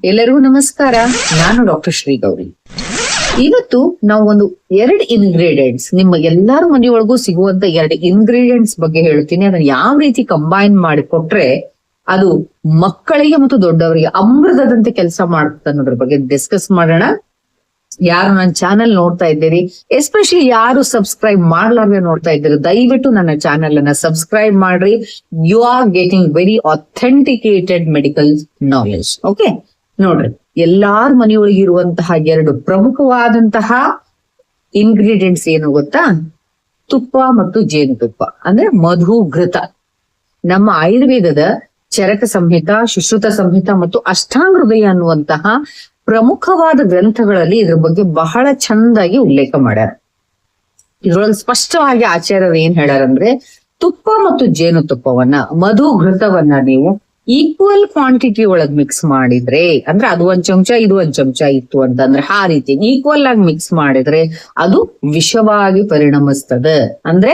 ಎಲ್ಲರಿಗೂ ನಮಸ್ಕಾರ. ನಾನು ಡಾಕ್ಟರ್ ಶ್ರೀ ಗೌರಿ. ಇವತ್ತು ನಾವು ಒಂದು 2 ಇಂಗ್ರೀಡಿಯೆಂಟ್ಸ್, ನಿಮ್ಮ ಎಲ್ಲಾರ ಮನೆಯೊಳಗೂ ಸಿಗುವಂತ 2 ಇಂಗ್ರೀಡಿಯೆಂಟ್ಸ್ ಬಗ್ಗೆ ಹೇಳ್ತೀನಿ. ಅದನ್ನ ಯಾವ ರೀತಿ ಕಂಬೈನ್ ಮಾಡಿ ಕೊಟ್ರೆ ಅದು ಮಕ್ಕಳಿಗೆ ಮತ್ತು ದೊಡ್ಡವರಿಗೆ ಅಮೃತದಂತೆ ಕೆಲಸ ಮಾಡುತ್ತೆ ಅನ್ನೋದ್ರ ಬಗ್ಗೆ ಡಿಸ್ಕಸ್ ಮಾಡೋಣ. ಯಾರು ನನ್ನ ಚಾನೆಲ್ ನೋಡ್ತಾ ಇದ್ದೀರಿ, ಎಸ್ಪೆಷಲಿ ಯಾರು ಸಬ್ಸ್ಕ್ರೈಬ್ ಮಾಡ್ಲಾರ್ದೆ ನೋಡ್ತಾ ಇದ್ದೀರಿ, ದಯವಿಟ್ಟು ನನ್ನ ಚಾನೆಲ್ ಅನ್ನ ಸಬ್ಸ್ಕ್ರೈಬ್ ಮಾಡ್ರಿ. You are getting very authenticated medical knowledge. Okay, ನೋಡ್ರಿ, ಎಲ್ಲಾರ ಮನೆಯೊಳಗೆ ಇರುವಂತಹ 2 ಪ್ರಮುಖವಾದಂತಹ ಇಂಗ್ರೀಡಿಯೆಂಟ್ಸ್ ಏನು ಗೊತ್ತಾ? ತುಪ್ಪ ಮತ್ತು ಜೇನುತುಪ್ಪ, ಅಂದ್ರೆ ಮಧು ಘೃತ. ನಮ್ಮ ಆಯುರ್ವೇದದ ಚರಕ ಸಂಹಿತ, ಸುಶ್ರುತ ಸಂಹಿತ ಮತ್ತು ಅಷ್ಟಾಂಗ ಹೃದಯ ಅನ್ನುವಂತಹ ಪ್ರಮುಖವಾದ ಗ್ರಂಥಗಳಲ್ಲಿ ಇದ್ರ ಬಗ್ಗೆ ಬಹಳ ಚಂದಾಗಿ ಉಲ್ಲೇಖ ಮಾಡ್ಯಾರ. ಇದ್ರೊಳಗೆ ಸ್ಪಷ್ಟವಾಗಿ ಆಚಾರ್ಯರು ಏನ್ ಹೇಳ್ಯಾರಂದ್ರೆ, ತುಪ್ಪ ಮತ್ತು ಜೇನುತುಪ್ಪವನ್ನ, ಮಧು ಘೃತವನ್ನ ನೀವು ಈಕ್ವಲ್ ಕ್ವಾಂಟಿಟಿ ಒಳಗ್ ಮಿಕ್ಸ್ ಮಾಡಿದ್ರೆ, ಅಂದ್ರೆ ಅದು 1 ಚಮಚ ಇದು 1 ಚಮಚ ಇತ್ತು ಅಂತಂದ್ರೆ ಆ ರೀತಿ ಈಕ್ವಲ್ ಆಗಿ ಮಿಕ್ಸ್ ಮಾಡಿದ್ರೆ ಅದು ವಿಷವಾಗಿ ಪರಿಣಮಿಸ್ತದೆ. ಅಂದ್ರೆ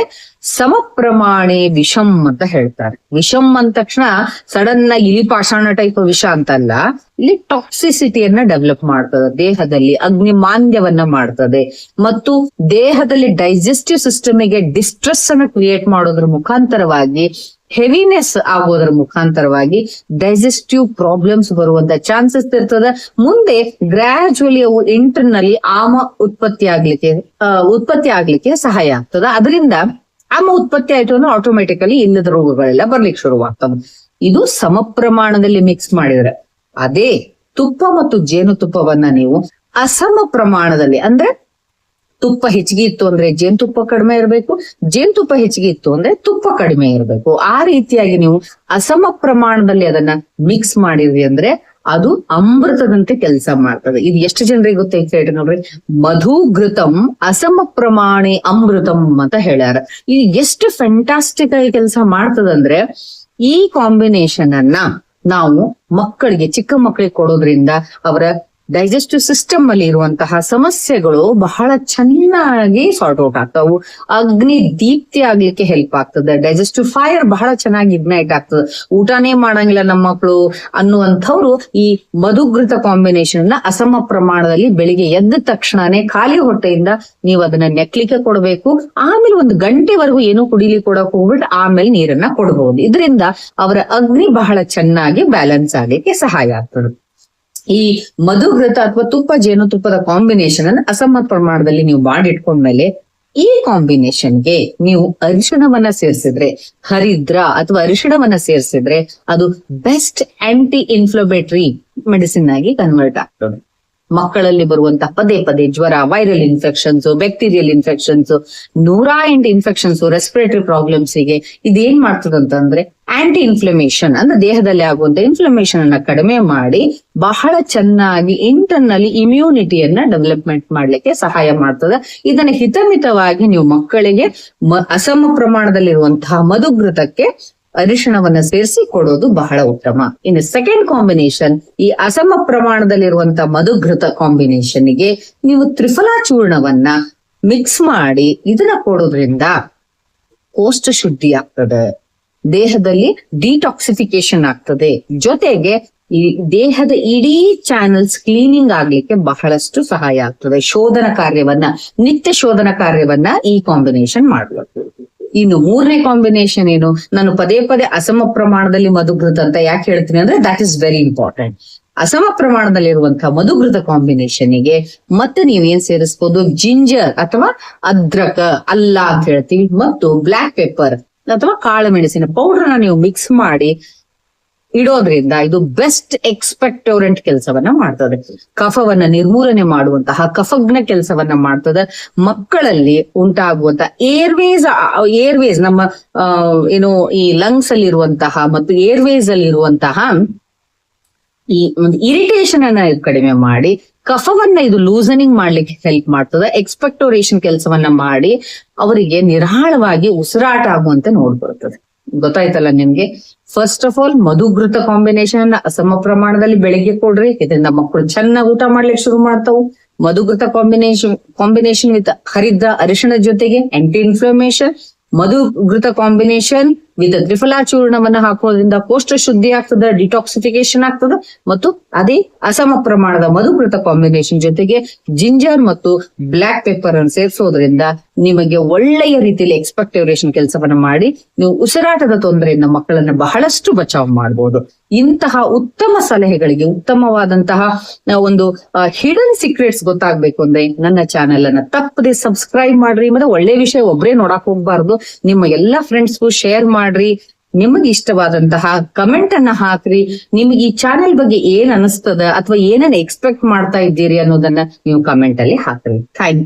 ಸಮ ಪ್ರಮಾಣೆ ವಿಷಂ ಅಂತ ಹೇಳ್ತಾರೆ. ವಿಷಂ ಅಂದ ತಕ್ಷಣ ಸಡನ್ ಆಗಿ ಇಲಿಪಾಷಾಣ ಟೈಪ್ ವಿಷ ಅಂತಲ್ಲ, ಇಲ್ಲಿ ಟಾಕ್ಸಿಸಿಟಿಯನ್ನ ಡೆವಲಪ್ ಮಾಡ್ತದೆ, ದೇಹದಲ್ಲಿ ಅಗ್ನಿಮಾಂದ್ಯವನ್ನ ಮಾಡ್ತದೆ ಮತ್ತು ದೇಹದಲ್ಲಿ ಡೈಜೆಸ್ಟಿವ್ ಸಿಸ್ಟಮ್ಗೆ ಡಿಸ್ಟ್ರೆಸ್ ಅನ್ನ ಕ್ರಿಯೇಟ್ ಮಾಡೋದ್ರ ಮುಖಾಂತರವಾಗಿ, ಹೆವಿನೆಸ್ ಆಗೋದ್ರ ಮುಖಾಂತರವಾಗಿ ಡೈಜೆಸ್ಟಿವ್ ಪ್ರಾಬ್ಲಮ್ಸ್ ಬರುವಂತ ಚಾನ್ಸಸ್ ಇರ್ತದ. ಮುಂದೆ ಗ್ರಾಜುವಲಿ ಅವು ಇಂಟರ್ನಲ್ಲಿ ಆಮ ಉತ್ಪತ್ತಿ ಆಗ್ಲಿಕ್ಕೆ ಸಹಾಯ ಆಗ್ತದ. ಅದರಿಂದ ಆಮ ಉತ್ಪತ್ತಿ ಆಯ್ತು ಅಂದ್ರೆ ಆಟೋಮೆಟಿಕಲಿ ಇಲ್ಲದ ರೋಗಗಳೆಲ್ಲ ಬರ್ಲಿಕ್ಕೆ ಶುರುವಾಗ್ತವೆ. ಇದು ಸಮ ಪ್ರಮಾಣದಲ್ಲಿ ಮಿಕ್ಸ್ ಮಾಡಿದ್ರೆ. ಅದೇ ತುಪ್ಪ ಮತ್ತು ಜೇನುತುಪ್ಪವನ್ನ ನೀವು ಅಸಮ ಪ್ರಮಾಣದಲ್ಲಿ, ಅಂದ್ರೆ ತುಪ್ಪ ಹೆಚ್ಚಿಗೆ ಇತ್ತು ಅಂದ್ರೆ ಜೇನುತುಪ್ಪ ಕಡಿಮೆ ಇರಬೇಕು, ಜೇನುತುಪ್ಪ ಹೆಚ್ಚಿಗೆ ಇತ್ತು ಅಂದ್ರೆ ತುಪ್ಪ ಕಡಿಮೆ ಇರಬೇಕು. ಆ ರೀತಿಯಾಗಿ ನೀವು ಅಸಮ ಪ್ರಮಾಣದಲ್ಲಿ ಅದನ್ನ ಮಿಕ್ಸ್ ಮಾಡಿದ್ರಿ ಅಂದ್ರೆ ಅದು ಅಮೃತದಂತೆ ಕೆಲಸ ಮಾಡ್ತದೆ. ಇದು ಎಷ್ಟು ಜನರಿಗೆ ಗೊತ್ತೈತೆ ಹೇಳ್ರಿ ನೋಡ್ರಿ. ಮಧು ಘೃತಂ ಅಸಮ ಪ್ರಮಾಣೆ ಅಮೃತಂ ಅಂತ ಹೇಳ್ಯಾರ. ಇದು ಎಷ್ಟು ಫ್ಯಾಂಟಾಸ್ಟಿಕ್ ಆಗಿ ಕೆಲಸ ಮಾಡ್ತದಂದ್ರೆ, ಈ ಕಾಂಬಿನೇಷನ್ ಅನ್ನ ನಾವು ಮಕ್ಕಳಿಗೆ, ಚಿಕ್ಕ ಮಕ್ಕಳಿಗೆ ಕೊಡೋದ್ರಿಂದ ಅವರ ಡೈಜೆಸ್ಟಿವ್ ಸಿಸ್ಟಮ್ ಅಲ್ಲಿ ಇರುವಂತಹ ಸಮಸ್ಯೆಗಳು ಬಹಳ ಚೆನ್ನಾಗಿ ಸಾರ್ಟ್ ಔಟ್ ಆಗ್ತಾವು. ಅಗ್ನಿ ದೀಪ್ತಿ ಆಗ್ಲಿಕ್ಕೆ ಹೆಲ್ಪ್ ಆಗ್ತದೆ. ಡೈಜೆಸ್ಟಿವ್ ಫೈರ್ ಬಹಳ ಚೆನ್ನಾಗಿ ಇಗ್ನೈಟ್ ಆಗ್ತದೆ. ಊಟನೇ ಮಾಡಂಗಿಲ್ಲ ನಮ್ಮ ಮಕ್ಕಳು ಅನ್ನುವಂಥವ್ರು ಈ ಮಧುಘೃತ ಕಾಂಬಿನೇಷನ್ ನ ಅಸಮ ಪ್ರಮಾಣದಲ್ಲಿ ಬೆಳಿಗ್ಗೆ ಎದ್ದ ತಕ್ಷಣನೇ ಖಾಲಿ ಹೊಟ್ಟೆಯಿಂದ ನೀವು ಅದನ್ನ ನೆಕ್ಲಿಕ್ಕೆ ಕೊಡಬೇಕು. ಆಮೇಲೆ 1 ಗಂಟೆವರೆಗೂ ಏನು ಕುಡಿಲಿಕ್ಕೆ ಕೊಡಕ್ ಹೋಗ್ಬಿಟ್ಟು ಆಮೇಲೆ ನೀರನ್ನ ಕೊಡಬಹುದು. ಇದರಿಂದ ಅವರ ಅಗ್ನಿ ಬಹಳ ಚೆನ್ನಾಗಿ ಬ್ಯಾಲೆನ್ಸ್ ಆಗ್ಲಿಕ್ಕೆ ಸಹಾಯ ಆಗ್ತದೆ. ಈ ಮಧುಘೃತ ಅಥವಾ ತುಪ್ಪ ಜೇನುತುಪ್ಪದ ಕಾಂಬಿನೇಷನ್ ಅನ್ನು ಅಸಮ ಪ್ರಮಾಣದಲ್ಲಿ ನೀವು ಮಾಡಿಟ್ಕೊಂಡ್ಮೇಲೆ ಈ ಕಾಂಬಿನೇಷನ್ಗೆ ನೀವು ಅರಿಶಿಣವನ್ನ ಸೇರಿಸಿದ್ರೆ, ಹರಿದ್ರ ಅಥವಾ ಅರಿಶಿಣವನ್ನ ಸೇರಿಸಿದ್ರೆ ಅದು ಬೆಸ್ಟ್ ಆಂಟಿ ಇನ್ಫ್ಲಮೇಟರಿ ಮೆಡಿಸಿನ್ ಆಗಿ ಕನ್ವರ್ಟ್ ಆಗ್ತದೆ. ಮಕ್ಕಳಲ್ಲಿ ಬರುವಂತಹ ಪದೇ ಪದೇ ಜ್ವರ, viral infections, bacterial infections, 108 infections, respiratory problems ಗೆ ಇದೇನ್ ಮಾಡ್ತದಂತಂದ್ರೆ ಆಂಟಿ ಇನ್ಫ್ಲಮೇಷನ್, ಅಂದ್ರೆ ದೇಹದಲ್ಲಿ ಆಗುವಂತ ಇನ್ಫ್ಲಮೇಷನ್ ಅನ್ನ ಕಡಿಮೆ ಮಾಡಿ ಬಹಳ ಚೆನ್ನಾಗಿ ಇಂಟರ್ನಲ್ಲಿ ಇಮ್ಯುನಿಟಿಯನ್ನ ಡೆವಲಪ್ಮೆಂಟ್ ಮಾಡ್ಲಿಕ್ಕೆ ಸಹಾಯ ಮಾಡ್ತದೆ. ಇದನ್ನ ಹಿತಮಿತವಾಗಿ ನೀವು ಮಕ್ಕಳಿಗೆ ಅಸಮ ಪ್ರಮಾಣದಲ್ಲಿರುವಂತಹ ಮಧುಘೃತಕ್ಕೆ ಅರಿಶಿಣವನ್ನ ಸೇರಿಸಿ ಕೊಡೋದು ಬಹಳ ಉತ್ತಮ. ಇನ್ನು ಸೆಕೆಂಡ್ ಕಾಂಬಿನೇಷನ್, ಈ ಅಸಮ ಪ್ರಮಾಣದಲ್ಲಿರುವಂತಹ ಮಧುಘೃತ ಕಾಂಬಿನೇಷನ್ಗೆ ನೀವು ತ್ರಿಫಲಾ ಚೂರ್ಣವನ್ನ ಮಿಕ್ಸ್ ಮಾಡಿ ಇದನ್ನ ಕೊಡೋದ್ರಿಂದ ಕೋಷ್ಠ ಶುದ್ಧಿ ಆಗ್ತದೆ, ದೇಹದಲ್ಲಿ ಡಿಟಾಕ್ಸಿಫಿಕೇಶನ್ ಆಗ್ತದೆ, ಜೊತೆಗೆ ಈ ದೇಹದ ಇಡೀ ಚಾನಲ್ಸ್ ಕ್ಲೀನಿಂಗ್ ಆಗ್ಲಿಕ್ಕೆ ಬಹಳಷ್ಟು ಸಹಾಯ ಆಗ್ತದೆ. ನಿತ್ಯ ಶೋಧನ ಕಾರ್ಯವನ್ನ ಈ ಕಾಂಬಿನೇಷನ್ ಮಾಡಬೇಕು. ಇನ್ನು 3ನೇ ಕಾಂಬಿನೇಷನ್ ಏನು? ನಾನು ಪದೇ ಪದೇ ಅಸಮ ಪ್ರಮಾಣದಲ್ಲಿ ಮಧುಘೃತ ಅಂತ ಯಾಕೆ ಹೇಳ್ತೀನಿ ಅಂದ್ರೆ ದಟ್ ಇಸ್ ವೆರಿ ಇಂಪಾರ್ಟೆಂಟ್. ಅಸಮ ಪ್ರಮಾಣದಲ್ಲಿರುವಂತಹ ಮಧುಘೃತ ಕಾಂಬಿನೇಷನ್ಗೆ ಮತ್ತೆ ನೀವೇನ್ ಸೇರಿಸಬಹುದು? ಜಿಂಜರ್ ಅಥವಾ ಅದ್ರಕ, ಅಲ್ಲ ಅಂತ ಹೇಳ್ತೀವಿ, ಮತ್ತು ಬ್ಲಾಕ್ ಪೆಪ್ಪರ್ ಅಥವಾ ಕಾಳು ಮೆಣಸಿನ ಪೌಡರ್ನ ನೀವು ಮಿಕ್ಸ್ ಮಾಡಿ ಇಡೋದ್ರಿಂದ ಇದು ಬೆಸ್ಟ್ ಎಕ್ಸ್ಪೆಕ್ಟೋರೆಂಟ್ ಕೆಲಸವನ್ನ ಮಾಡ್ತದೆ. ಕಫವನ್ನ ನಿರ್ಮೂಲನೆ ಮಾಡುವಂತಹ ಕಫಜ್ಞ ಕೆಲಸವನ್ನ ಮಾಡ್ತದೆ. ಮಕ್ಕಳಲ್ಲಿ ಉಂಟಾಗುವಂತ ಏರ್ವೇಸ್ ನಮ್ಮ ಈ ಲಂಗ್ಸ್ ಅಲ್ಲಿ ಇರುವಂತಹ ಮತ್ತು ಏರ್ವೇಸ್ ಅಲ್ಲಿ ಇರುವಂತಹ ಈ ಒಂದು ಇರಿಟೇಷನ್ ಅನ್ನ ಕಡಿಮೆ ಮಾಡಿ ಕಫವನ್ನ ಇದು ಲೂಸನಿಂಗ್ ಮಾಡ್ಲಿಕ್ಕೆ ಹೆಲ್ಪ್ ಮಾಡ್ತದೆ. ಎಕ್ಸ್ಪೆಕ್ಟೋರೇಷನ್ ಕೆಲಸವನ್ನ ಮಾಡಿ ಅವರಿಗೆ ನಿರಾಳವಾಗಿ ಉಸಿರಾಟ ಆಗುವಂತೆ ನೋಡ್ಬರ್ತದೆ. ಗೊತ್ತಾಯ್ತಲ್ಲ ನಿಮ್ಗೆ? ಫಸ್ಟ್ ಆಫ್ ಆಲ್ ಮಧುಘೃತ ಕಾಂಬಿನೇಷನ್ ಅಸಮ ಪ್ರಮಾಣದಲ್ಲಿ ಬೆಳಿಗ್ಗೆ ಕೊಡ್ರಿ. ಇದರಿಂದ ಮಕ್ಕಳು ಚೆನ್ನಾಗಿ ಊಟ ಮಾಡ್ಲಿಕ್ಕೆ ಶುರು ಮಾಡ್ತಾವು. ಮಧುಘೃತ ಕಾಂಬಿನೇಷನ್ ವಿತ್ ಹರಿದ್ರ ಅರಿಶಿಣ ಜೊತೆಗೆ ಆಂಟಿ ಇನ್ಫ್ಲಮೇಷನ್, ಮಧುಘೃತ ಕಾಂಬಿನೇಷನ್ ವಿತ್ ತ್ರಿಫಲಾ ಚೂರ್ಣವನ್ನ ಹಾಕೋದ್ರಿಂದ ಕೋಷ್ಠ ಶುದ್ಧಿ ಆಗ್ತದ, ಡಿಟಾಕ್ಸಿಫಿಕೇಶನ್ ಆಗ್ತದ, ಮತ್ತು ಅದೇ ಅಸಮ ಪ್ರಮಾಣದ ಮಧುಕೃತ ಕಾಂಬಿನೇಷನ್ ಜೊತೆಗೆ ಜಿಂಜರ್ ಮತ್ತು ಬ್ಲಾಕ್ ಪೆಪ್ಪರ್ ಅನ್ನು ಸೇರಿಸೋದ್ರಿಂದ ನಿಮಗೆ ಒಳ್ಳೆಯ ರೀತಿಯಲ್ಲಿ ಎಕ್ಸ್ಪೆಕ್ಟೇಷನ್ ಕೆಲಸವನ್ನ ಮಾಡಿ ನೀವು ಉಸಿರಾಟದ ತೊಂದರೆಯಿಂದ ಮಕ್ಕಳನ್ನ ಬಹಳಷ್ಟು ಬಚಾವ್ ಮಾಡಬಹುದು. ಇಂತಹ ಉತ್ತಮ ಸಲಹೆಗಳಿಗೆ, ಉತ್ತಮವಾದಂತಹ ಒಂದು ಹಿಡನ್ ಸೀಕ್ರೆಟ್ಸ್ ಗೊತ್ತಾಗ್ಬೇಕು ಅಂದ್ರೆ ನನ್ನ ಚಾನೆಲ್ ಅನ್ನ ತಪ್ಪದೆ ಸಬ್ಸ್ಕ್ರೈಬ್ ಮಾಡ್ರಿ. ಮತ್ತೆ ಒಳ್ಳೆ ವಿಷಯ ಒಬ್ರೇ ನೋಡಕ್ ಹೋಗ್ಬಾರ್ದು, ನಿಮ್ಮ ಎಲ್ಲಾ ಫ್ರೆಂಡ್ಸ್ಗೂ ಶೇರ್ ಮಾಡ್ರಿ. ನಿಮಗೆ ಇಷ್ಟವಾದಂತಹ ಕಮೆಂಟ್ ಅನ್ನ ಹಾಕ್ರಿ. ನಿಮಗೆ ಈ ಚಾನೆಲ್ ಬಗ್ಗೆ ಏನ್ ಅನಿಸ್ತದ ಅಥವಾ ಏನನ್ನ ಎಕ್ಸ್ಪೆಕ್ಟ್ ಮಾಡ್ತಾ ಇದ್ದೀರಿ ಅನ್ನೋದನ್ನ ನೀವು ಕಮೆಂಟ್ ಅಲ್ಲಿ ಹಾಕ್ರಿ. Thank you.